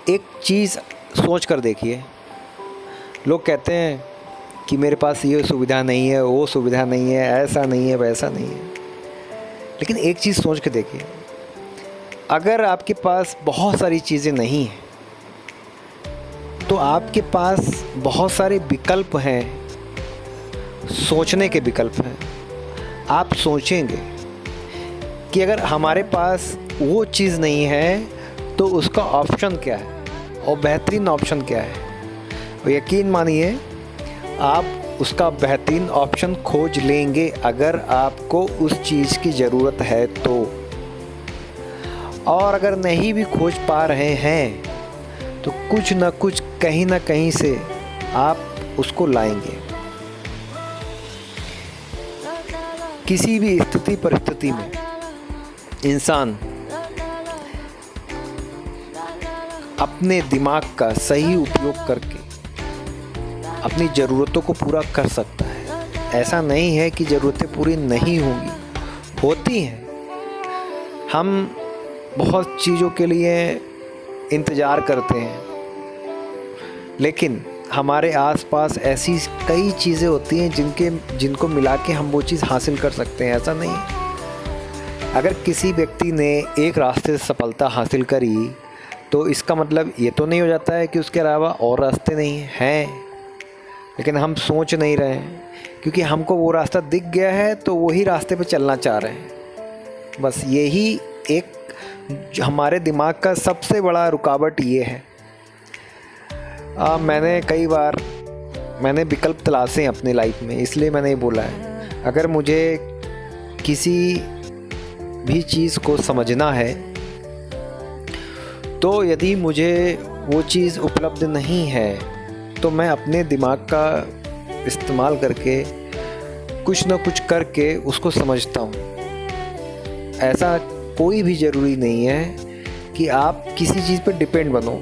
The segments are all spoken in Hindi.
एक चीज़ सोच कर देखिए, लोग कहते हैं कि मेरे पास ये सुविधा नहीं है, वो सुविधा नहीं है, ऐसा नहीं है, वैसा नहीं है। लेकिन एक चीज़ सोच के देखिए, अगर आपके पास बहुत सारी चीज़ें नहीं हैं तो आपके पास बहुत सारे विकल्प हैं, सोचने के विकल्प हैं। आप सोचेंगे कि अगर हमारे पास वो चीज़ नहीं है तो उसका ऑप्शन क्या है और बेहतरीन ऑप्शन क्या है, और यकीन मानिए आप उसका बेहतरीन ऑप्शन खोज लेंगे अगर आपको उस चीज़ की ज़रूरत है तो। और अगर नहीं भी खोज पा रहे हैं तो कुछ ना कुछ कहीं ना कहीं से आप उसको लाएंगे। किसी भी स्थिति परिस्थिति में इंसान अपने दिमाग का सही उपयोग करके अपनी ज़रूरतों को पूरा कर सकता है। ऐसा नहीं है कि ज़रूरतें पूरी नहीं होंगी, होती हैं। हम बहुत चीज़ों के लिए इंतज़ार करते हैं, लेकिन हमारे आसपास ऐसी कई चीज़ें होती हैं जिनको मिला के हम वो चीज़ हासिल कर सकते हैं। ऐसा नहीं है। अगर किसी व्यक्ति ने एक रास्ते से सफलता हासिल करी तो इसका मतलब ये तो नहीं हो जाता है कि उसके अलावा और रास्ते नहीं हैं, लेकिन हम सोच नहीं रहे हैं क्योंकि हमको वो रास्ता दिख गया है तो वही रास्ते पे चलना चाह रहे हैं। बस यही एक हमारे दिमाग का सबसे बड़ा रुकावट ये है। मैंने कई बार विकल्प तलाशे हैं अपनी लाइफ में, इसलिए मैंने ये बोला है। अगर मुझे किसी भी चीज़ को समझना है तो यदि मुझे वो चीज़ उपलब्ध नहीं है तो मैं अपने दिमाग का इस्तेमाल करके कुछ न कुछ करके उसको समझता हूँ। ऐसा कोई भी ज़रूरी नहीं है कि आप किसी चीज़ पर डिपेंड बनो,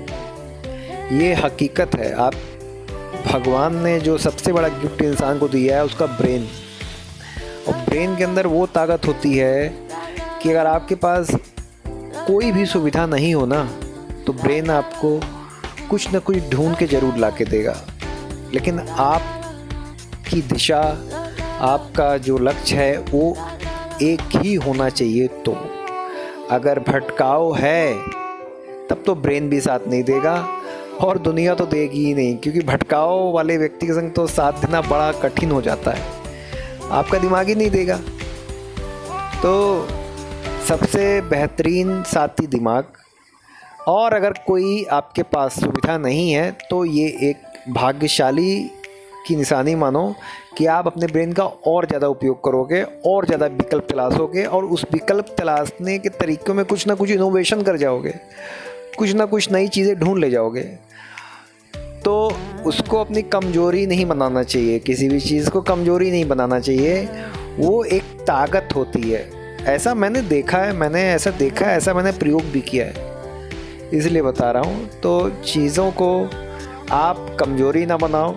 ये हकीकत है। आप भगवान ने जो सबसे बड़ा गिफ्ट इंसान को दिया है उसका ब्रेन, और ब्रेन के अंदर वो ताकत होती है कि अगर आपके पास कोई भी सुविधा नहीं हो ना तो ब्रेन आपको कुछ न कुछ ढूंढ के ज़रूर ला के देगा। लेकिन आपकी दिशा, आपका जो लक्ष्य है वो एक ही होना चाहिए। तो अगर भटकाव है तब तो ब्रेन भी साथ नहीं देगा और दुनिया तो देगी ही नहीं, क्योंकि भटकाव वाले व्यक्ति के संग तो साथ देना बड़ा कठिन हो जाता है। आपका दिमाग ही नहीं देगा। तो सबसे बेहतरीन साथी दिमाग। और अगर कोई आपके पास सुविधा नहीं है तो ये एक भाग्यशाली की निशानी मानो कि आप अपने ब्रेन का और ज़्यादा उपयोग करोगे और ज़्यादा विकल्प तलाशोगे और उस विकल्प तलाशने के तरीक़ों में कुछ ना कुछ इनोवेशन कर जाओगे, कुछ ना कुछ नई चीज़ें ढूंढ ले जाओगे। तो उसको अपनी कमज़ोरी नहीं बनाना चाहिए, किसी भी चीज़ को कमज़ोरी नहीं बनाना चाहिए। वो एक ताकत होती है। ऐसा मैंने देखा है, ऐसा मैंने प्रयोग भी किया है, इसलिए बता रहा हूँ। तो चीज़ों को आप कमज़ोरी ना बनाओ,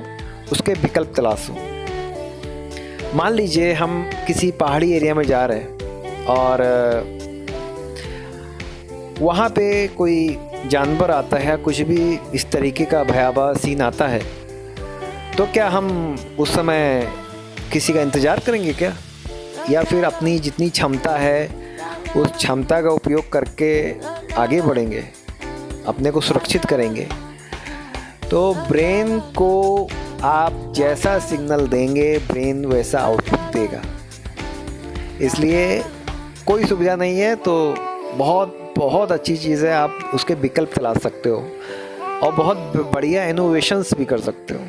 उसके विकल्प तलाशो। मान लीजिए हम किसी पहाड़ी एरिया में जा रहे हैं और वहाँ पे कोई जानवर आता है, कुछ भी इस तरीके का भयावह सीन आता है, तो क्या हम उस समय किसी का इंतज़ार करेंगे क्या? या फिर अपनी जितनी क्षमता है उस क्षमता का उपयोग करके आगे बढ़ेंगे, अपने को सुरक्षित करेंगे? तो ब्रेन को आप जैसा सिग्नल देंगे ब्रेन वैसा आउटपुट देगा। इसलिए कोई सुविधा नहीं है तो बहुत अच्छी चीज़ है, आप उसके विकल्प तलाश सकते हो और बहुत बढ़िया इनोवेशंस भी कर सकते हो।